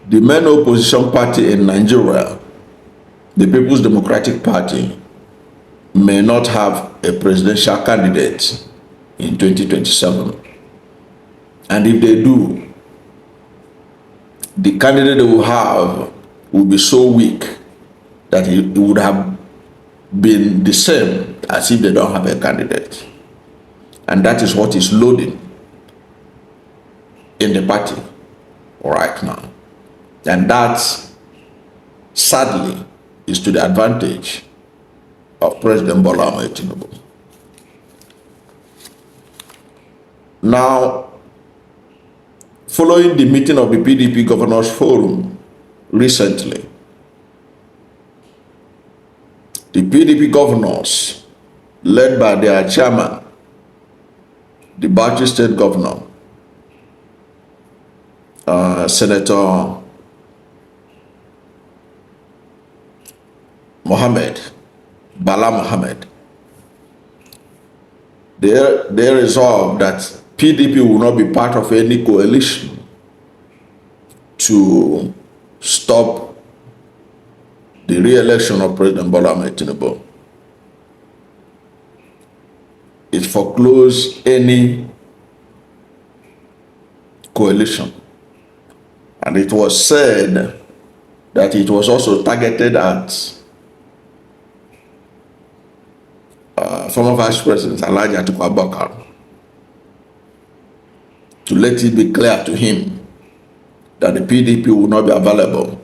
The main opposition party in Nigeria, the People's Democratic Party, may not have a presidential candidate in 2027. And if they do, the candidate they will have will be so weak that it would have been the same as if they don't have a candidate. And that is what is loading in the party right now. And that, sadly, is to the advantage of President Bola Ahmed Tinubu. Now, following the meeting of the PDP Governors Forum recently, the PDP governors, led by their chairman, the Bauchi State Governor, Senator Mohammed, Bala Mohammed, they resolved that PDP will not be part of any coalition to stop the re-election of President Bola Ahmed Tinubu. It foreclosed any coalition. And it was said that it was also targeted at former Vice President Alhaji Atiku Abubakar, to let it be clear to him that the PDP will not be available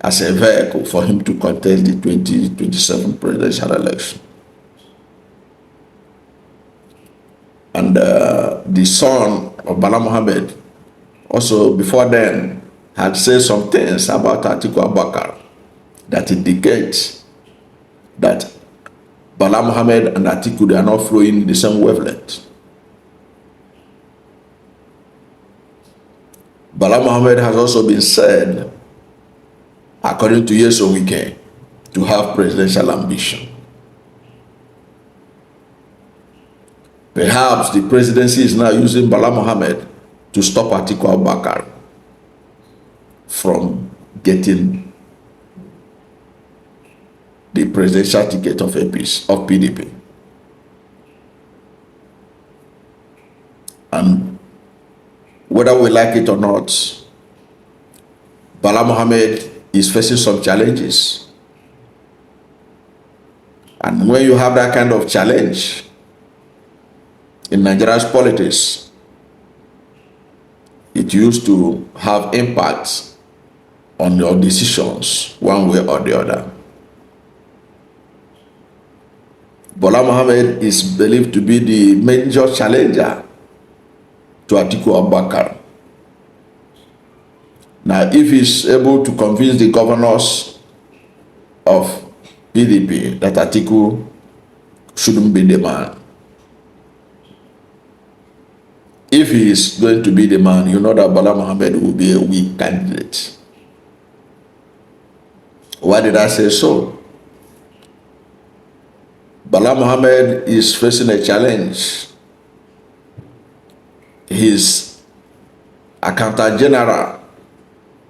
as a vehicle for him to contest the 2027 presidential election. And the son of Bala Mohammed also before then had said some things about Atiku Abubakar that indicates that Bala Mohammed and Atiku, they are not flowing in the same wavelength. Bala Mohammed has also been said, according to Yeso Wike, to have presidential ambition. Perhaps the presidency is now using Bala Mohammed to stop Atiku Abubakar from getting the presidential ticket of PDP. And whether we like it or not, Bala Mohammed is facing some challenges. And when you have that kind of challenge in Nigeria's politics, it used to have impacts on your decisions one way or the other. Bola Mohammed is believed to be the major challenger to Atiku Abubakar. Now, if he's able to convince the governors of PDP that Atiku shouldn't be the man, if he is going to be the man, you know that Bola Mohammed will be a weak candidate. Why did I say so? Bala Mohammed is facing a challenge. His accountant general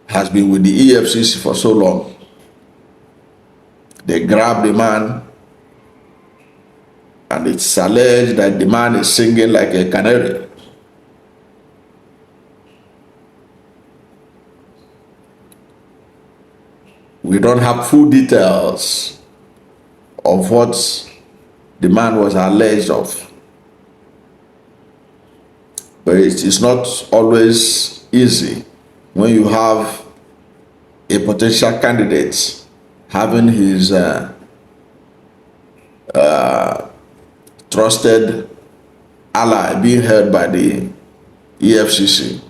has been with the EFCC for so long. They grabbed the man, and it's alleged that the man is singing like a canary. We don't have full details of what the man was alleged of. But it is not always easy when you have a potential candidate having his trusted ally being held by the EFCC.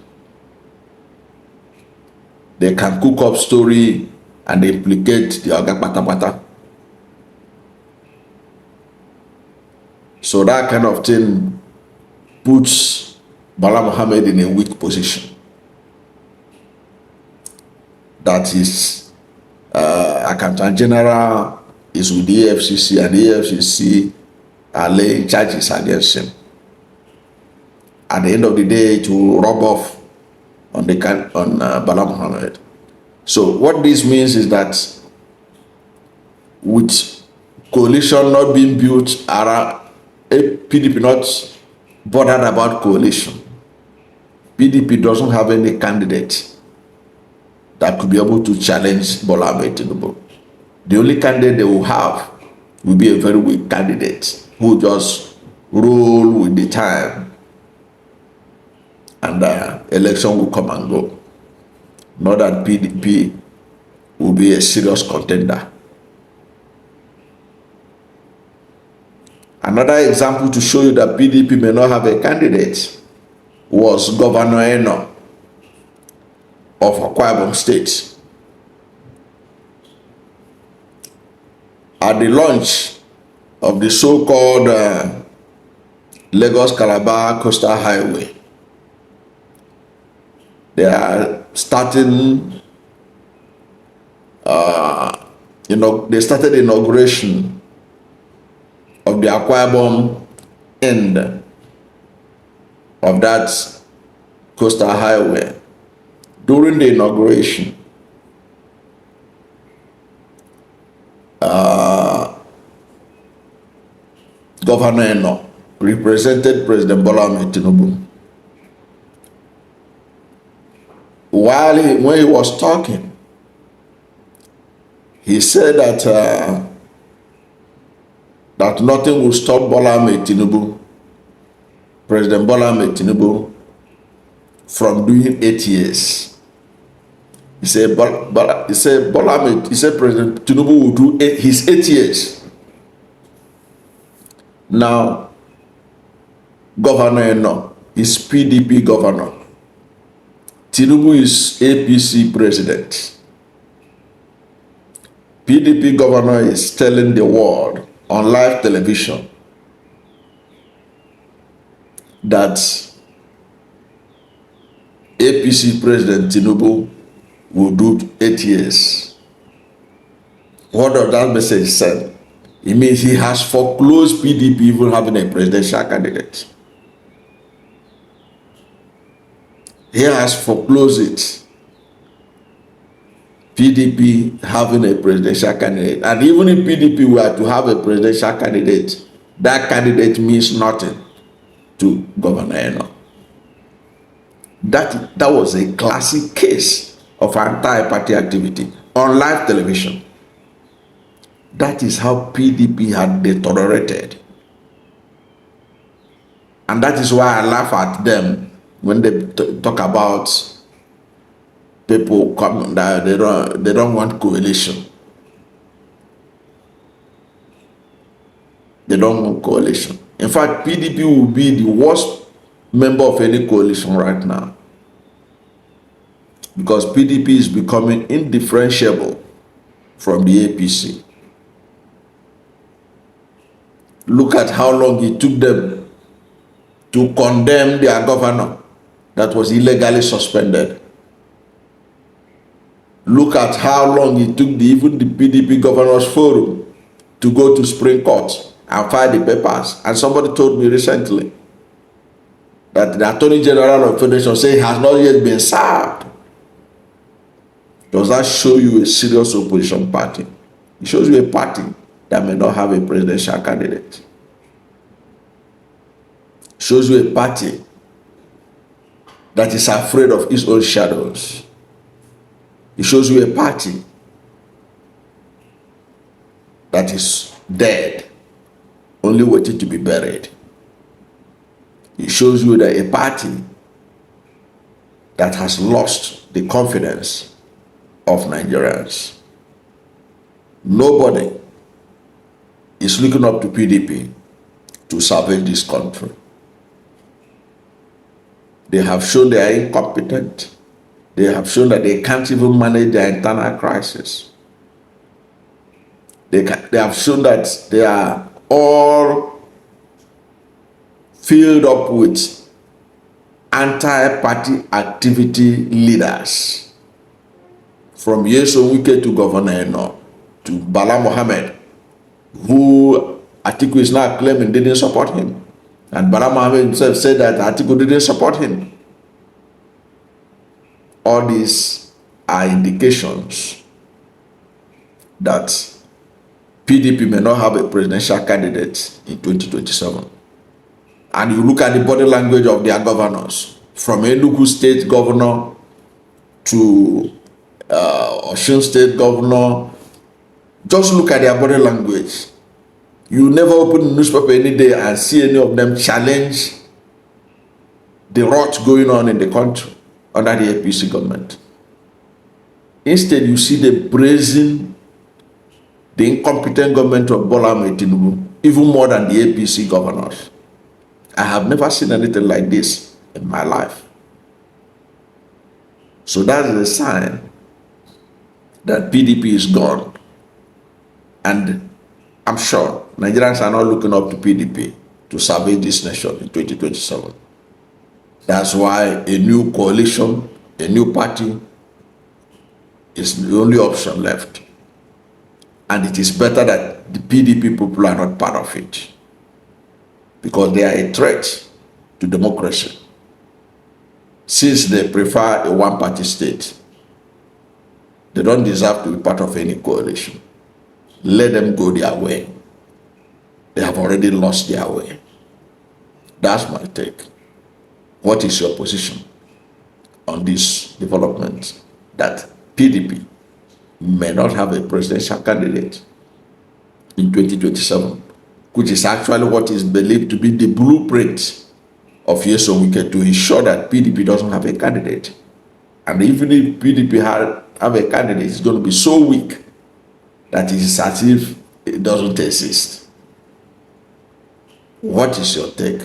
They can cook up story and implicate the Oga Patapata. So that kind of thing puts Bala Mohammed in a weak position. That is, Accountant General is with the EFCC, and the EFCC are laying charges against him. At the end of the day, to rub off on Bala Mohammed. So what this means is that with coalition not being built around PDP, not bothered about coalition, PDP doesn't have any candidate that could be able to challenge Bola Ahmed Tinubu. The only candidate they will have will be a very weak candidate who just roll with the time, and election will come and go. Not that PDP will be a serious contender. Another example to show you that PDP may not have a candidate was Governor Eno of Akwa Ibom State. At the launch of the so-called Lagos-Calabar Coastal Highway, they are starting, they started inauguration of the Akwa Ibom end of that coastal highway. During the inauguration, Governor Eno represented President Bola Ahmed Tinubu. When he was talking, he said that nothing will stop Bola Ahmed Tinubu, President Bola Ahmed Tinubu, from doing 8 years. He said President Tinubu will do his 8 years. Now, Governor Eno is PDP governor. Tinubu is APC president. PDP governor is telling the world on live television that APC president Tinubu will do 8 years. What does that message say? It means he has foreclosed PDP even having a presidential candidate. He has foreclosed it. PDP having a presidential candidate. And even if PDP were to have a presidential candidate, that candidate means nothing to Governor Eno. That was a classic case of anti-party activity on live television. That is how PDP had deteriorated. And that is why I laugh at them when they talk about people coming that they don't want coalition. They don't want coalition. In fact, PDP will be the worst member of any coalition right now, because PDP is becoming indifferentiable from the APC. Look at how long it took them to condemn their governor that was illegally suspended. Look at how long it took even the PDP Governors Forum to go to Supreme Court and file the papers. And somebody told me recently that the Attorney General of the Federation said it has not yet been served. Does that show you a serious opposition party? It shows you a party that may not have a presidential candidate. It shows you a party that is afraid of its own shadows. It shows you a party that is dead, only waiting to be buried. It shows you that a party that has lost the confidence of Nigerians. Nobody is looking up to PDP to salvage this country. They have shown they are incompetent. They have shown that they can't even manage their internal crisis. They have shown that they are all filled up with anti-party activity leaders. From Yeso Wike to Governor Eno to Bala Mohammed, who Atiku is now claiming didn't support him. And Bala Mohammed himself said that Atiku didn't support him. all these are indications that PDP may not have a presidential candidate in 2027. And you look at the body language of their governors, from Enugu State Governor to Osun State Governor, just look at their body language. You never open the newspaper any day and see any of them challenge the rot going on in the country under the APC government. Instead, you see the brazen, the incompetent government of Bola Ahmed Tinubu, even more than the APC governors. I have never seen anything like this in my life. So that is a sign that PDP is gone. And I'm sure Nigerians are not looking up to PDP to salvage this nation in 2027. That's why a new coalition, a new party is the only option left. And it is better that the PDP people are not part of it, because they are a threat to democracy. Since they prefer a one-party state, they don't deserve to be part of any coalition. Let them go their way. They have already lost their way. That's my take. What is your position on this development that PDP may not have a presidential candidate in 2027, which is actually what is believed to be the blueprint of Yeso Wike to ensure that PDP doesn't have a candidate? And even if PDP have a candidate, it's going to be so weak that it is as if it doesn't exist. What is your take?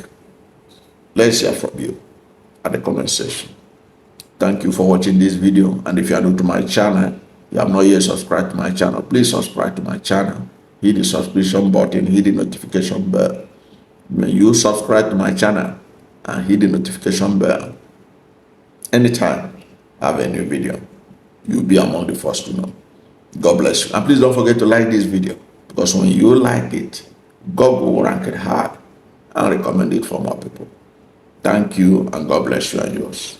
Let's hear from you at the comment section. Thank you for watching this video. And if you are new to my channel, you have not yet subscribed to my channel, please subscribe to my channel. Hit the subscription button, hit the notification bell. When you subscribe to my channel and hit the notification bell, anytime I have a new video, you'll be among the first to know. God bless you. And please don't forget to like this video, because when you like it, God will rank it high and recommend it for more people. Thank you, and God bless you and yours.